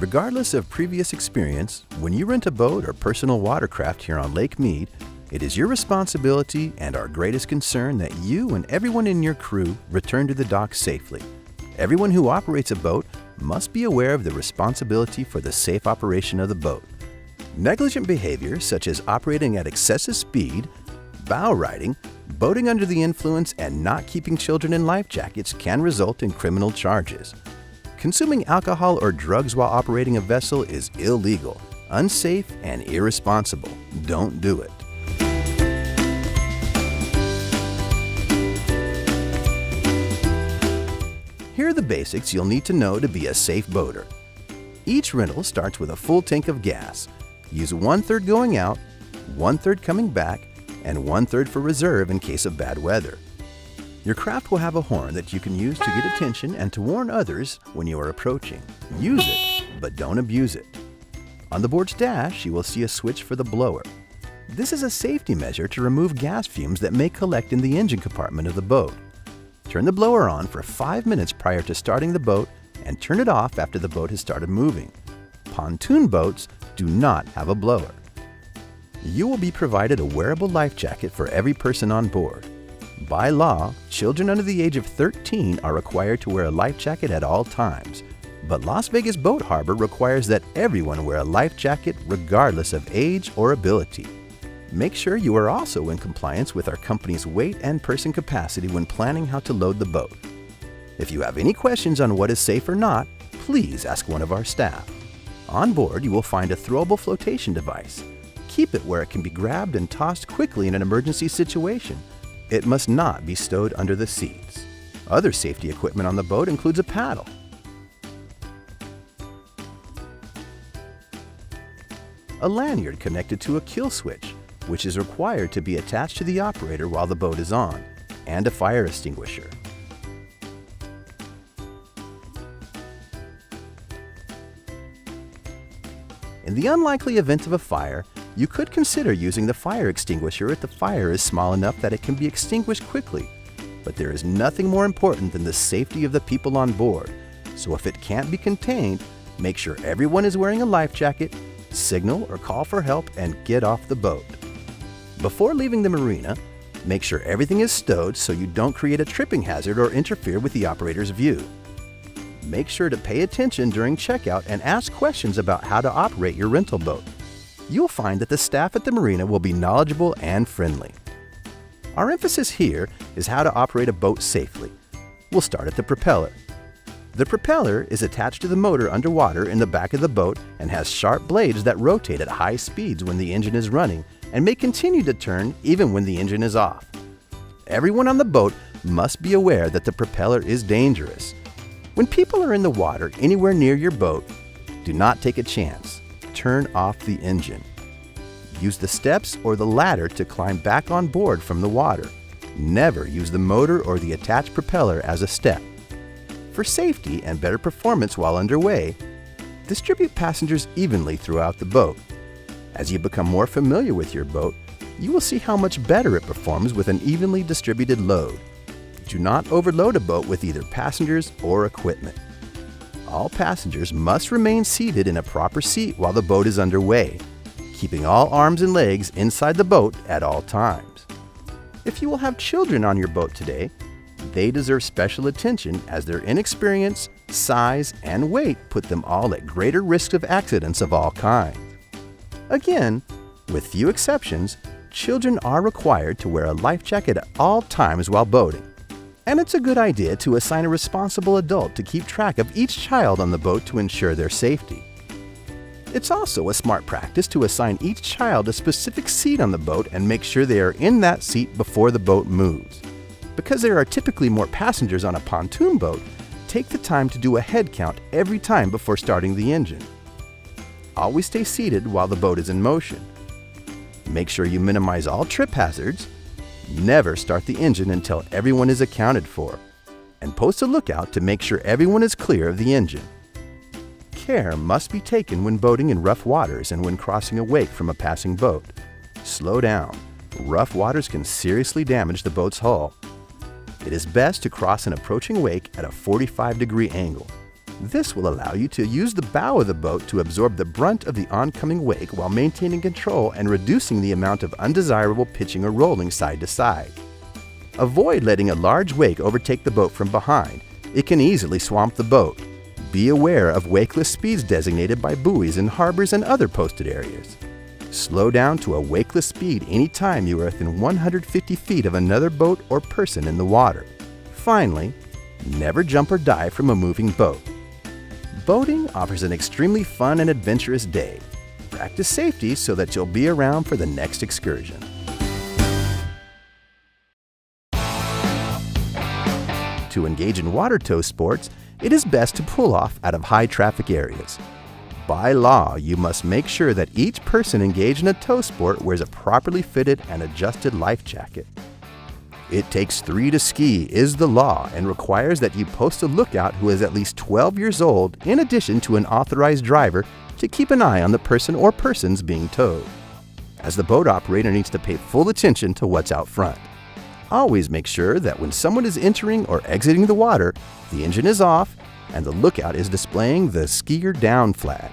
Regardless of previous experience, when you rent a boat or personal watercraft here on Lake Mead, it is your responsibility and our greatest concern that you and everyone in your crew return to the dock safely. Everyone who operates a boat must be aware of the responsibility for the safe operation of the boat. Negligent behavior, such as operating at excessive speed, bow riding, boating under the influence, and not keeping children in life jackets can result in criminal charges. Consuming alcohol or drugs while operating a vessel is illegal, unsafe, and irresponsible. Don't do it. Here are the basics you'll need to know to be a safe boater. Each rental starts with a full tank of gas. Use 1/3 going out, 1/3 coming back, and 1/3 for reserve in case of bad weather. Your craft will have a horn that you can use to get attention and to warn others when you are approaching. Use it, but don't abuse it. On the board's dash, you will see a switch for the blower. This is a safety measure to remove gas fumes that may collect in the engine compartment of the boat. Turn the blower on for 5 minutes prior to starting the boat and turn it off after the boat has started moving. Pontoon boats do not have a blower. You will be provided a wearable life jacket for every person on board. By law, children under the age of 13 are required to wear a life jacket at all times, but Las Vegas Boat Harbor requires that everyone wear a life jacket regardless of age or ability. Make sure you are also in compliance with our company's weight and person capacity when planning how to load the boat. If you have any questions on what is safe or not, please ask one of our staff. On board, you will find a throwable flotation device. Keep it where it can be grabbed and tossed quickly in an emergency situation. It must not be stowed under the seats. Other safety equipment on the boat includes a paddle, a lanyard connected to a kill switch, which is required to be attached to the operator while the boat is on, and a fire extinguisher. In the unlikely event of a fire, you could consider using the fire extinguisher if the fire is small enough that it can be extinguished quickly. But there is nothing more important than the safety of the people on board, so if it can't be contained, make sure everyone is wearing a life jacket, signal or call for help, and get off the boat. Before leaving the marina, make sure everything is stowed so you don't create a tripping hazard or interfere with the operator's view. Make sure to pay attention during checkout and ask questions about how to operate your rental boat. You'll find that the staff at the marina will be knowledgeable and friendly. Our emphasis here is how to operate a boat safely. We'll start at the propeller. The propeller is attached to the motor underwater in the back of the boat and has sharp blades that rotate at high speeds when the engine is running and may continue to turn even when the engine is off. Everyone on the boat must be aware that the propeller is dangerous. When people are in the water anywhere near your boat, do not take a chance. Turn off the engine. Use the steps or the ladder to climb back on board from the water. Never use the motor or the attached propeller as a step. For safety and better performance while underway, distribute passengers evenly throughout the boat. As you become more familiar with your boat, you will see how much better it performs with an evenly distributed load. Do not overload a boat with either passengers or equipment. All passengers must remain seated in a proper seat while the boat is underway, keeping all arms and legs inside the boat at all times. If you will have children on your boat today, they deserve special attention as their inexperience, size, and weight put them all at greater risk of accidents of all kinds. Again, with few exceptions, children are required to wear a life jacket at all times while boating. And it's a good idea to assign a responsible adult to keep track of each child on the boat to ensure their safety. It's also a smart practice to assign each child a specific seat on the boat and make sure they are in that seat before the boat moves. Because there are typically more passengers on a pontoon boat, take the time to do a head count every time before starting the engine. Always stay seated while the boat is in motion. Make sure you minimize all trip hazards. Never start the engine until everyone is accounted for. And post a lookout to make sure everyone is clear of the engine. Care must be taken when boating in rough waters and when crossing a wake from a passing boat. Slow down. Rough waters can seriously damage the boat's hull. It is best to cross an approaching wake at a 45-degree angle. This will allow you to use the bow of the boat to absorb the brunt of the oncoming wake while maintaining control and reducing the amount of undesirable pitching or rolling side to side. Avoid letting a large wake overtake the boat from behind. It can easily swamp the boat. Be aware of wakeless speeds designated by buoys in harbors and other posted areas. Slow down to a wakeless speed anytime you are within 150 feet of another boat or person in the water. Finally, never jump or dive from a moving boat. Boating offers an extremely fun and adventurous day. Practice safety so that you'll be around for the next excursion. To engage in water tow sports, it is best to pull off out of high traffic areas. By law, you must make sure that each person engaged in a tow sport wears a properly fitted and adjusted life jacket. It takes 3 to ski is the law and requires that you post a lookout who is at least 12 years old in addition to an authorized driver to keep an eye on the person or persons being towed, as the boat operator needs to pay full attention to what's out front. Always make sure that when someone is entering or exiting the water, the engine is off and the lookout is displaying the skier down flag.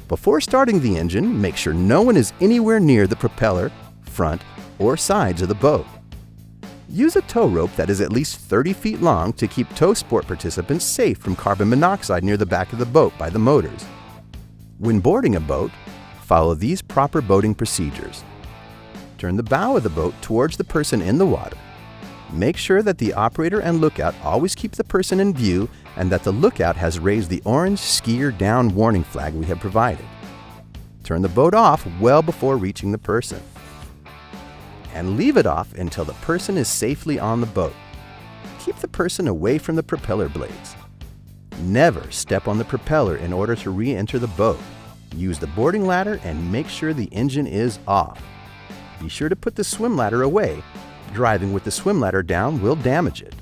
Before starting the engine, make sure no one is anywhere near the propeller, front, or sides of the boat. Use a tow rope that is at least 30 feet long to keep tow sport participants safe from carbon monoxide near the back of the boat by the motors. When boarding a boat, follow these proper boating procedures. Turn the bow of the boat towards the person in the water. Make sure that the operator and lookout always keep the person in view and that the lookout has raised the orange skier down warning flag we have provided. Turn the boat off well before reaching the person. And leave it off until the person is safely on the boat. Keep the person away from the propeller blades. Never step on the propeller in order to re-enter the boat. Use the boarding ladder and make sure the engine is off. Be sure to put the swim ladder away. Driving with the swim ladder down will damage it.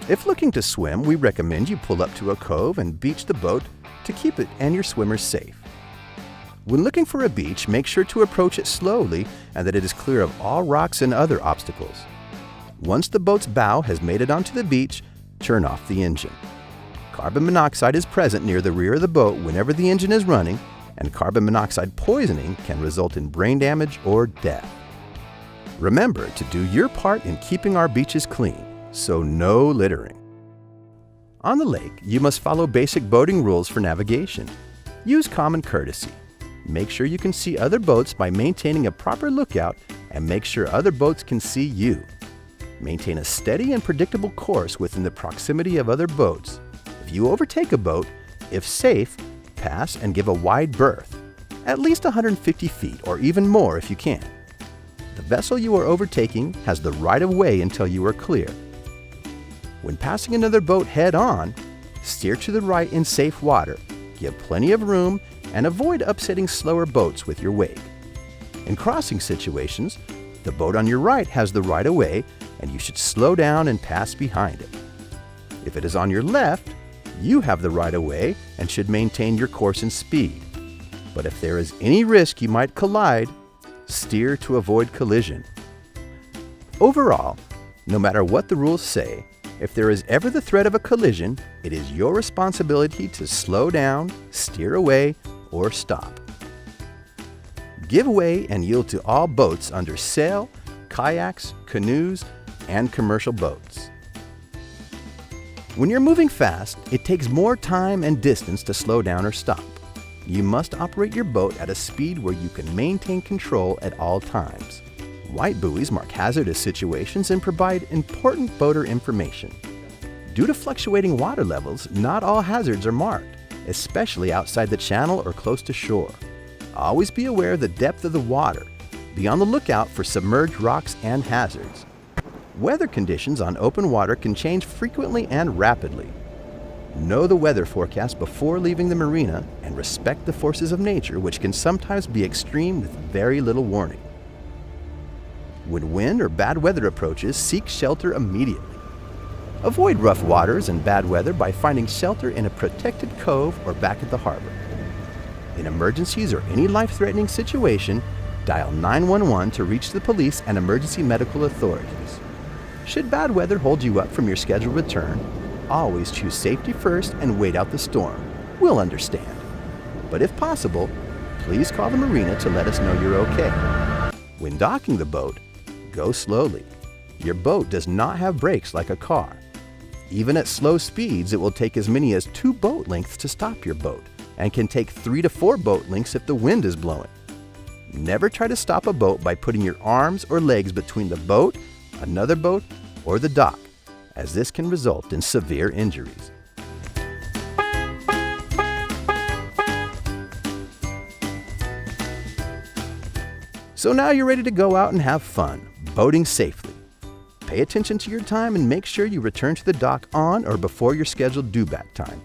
If looking to swim, we recommend you pull up to a cove and beach the boat to keep it and your swimmers safe. When looking for a beach, make sure to approach it slowly and that it is clear of all rocks and other obstacles. Once the boat's bow has made it onto the beach, turn off the engine. Carbon monoxide is present near the rear of the boat whenever the engine is running, and carbon monoxide poisoning can result in brain damage or death. Remember to do your part in keeping our beaches clean, so no littering. On the lake, you must follow basic boating rules for navigation. Use common courtesy. Make sure you can see other boats by maintaining a proper lookout and make sure other boats can see you. Maintain a steady and predictable course within the proximity of other boats. If you overtake a boat, if safe, pass and give a wide berth, at least 150 feet or even more if you can. The vessel you are overtaking has the right of way until you are clear. When passing another boat head-on, steer to the right in safe water, give plenty of room, and avoid upsetting slower boats with your wake. In crossing situations, the boat on your right has the right of way and you should slow down and pass behind it. If it is on your left, you have the right of way and should maintain your course and speed. But if there is any risk you might collide, steer to avoid collision. Overall, no matter what the rules say, if there is ever the threat of a collision, it is your responsibility to slow down, steer away, or stop. Give way and yield to all boats under sail, kayaks, canoes, and commercial boats. When you're moving fast, it takes more time and distance to slow down or stop. You must operate your boat at a speed where you can maintain control at all times. White buoys mark hazardous situations and provide important boater information. Due to fluctuating water levels, not all hazards are marked, especially outside the channel or close to shore. Always be aware of the depth of the water. Be on the lookout for submerged rocks and hazards. Weather conditions on open water can change frequently and rapidly. Know the weather forecast before leaving the marina and respect the forces of nature, which can sometimes be extreme with very little warning. When wind or bad weather approaches, seek shelter immediately. Avoid rough waters and bad weather by finding shelter in a protected cove or back at the harbor. In emergencies or any life-threatening situation, dial 911 to reach the police and emergency medical authorities. Should bad weather hold you up from your scheduled return, always choose safety first and wait out the storm. We'll understand. But if possible, please call the marina to let us know you're okay. When docking the boat, go slowly. Your boat does not have brakes like a car. Even at slow speeds, it will take as many as 2 boat lengths to stop your boat, and can take 3 to 4 boat lengths if the wind is blowing. Never try to stop a boat by putting your arms or legs between the boat, another boat, or the dock, as this can result in severe injuries. So now you're ready to go out and have fun, boating safely. Pay attention to your time and make sure you return to the dock on or before your scheduled due-back time.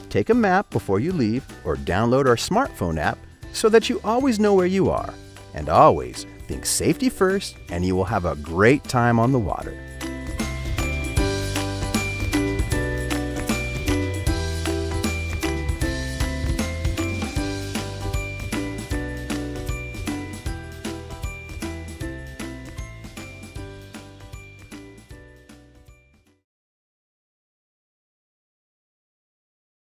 Take a map before you leave or download our smartphone app so that you always know where you are. And always think safety first, and you will have a great time on the water.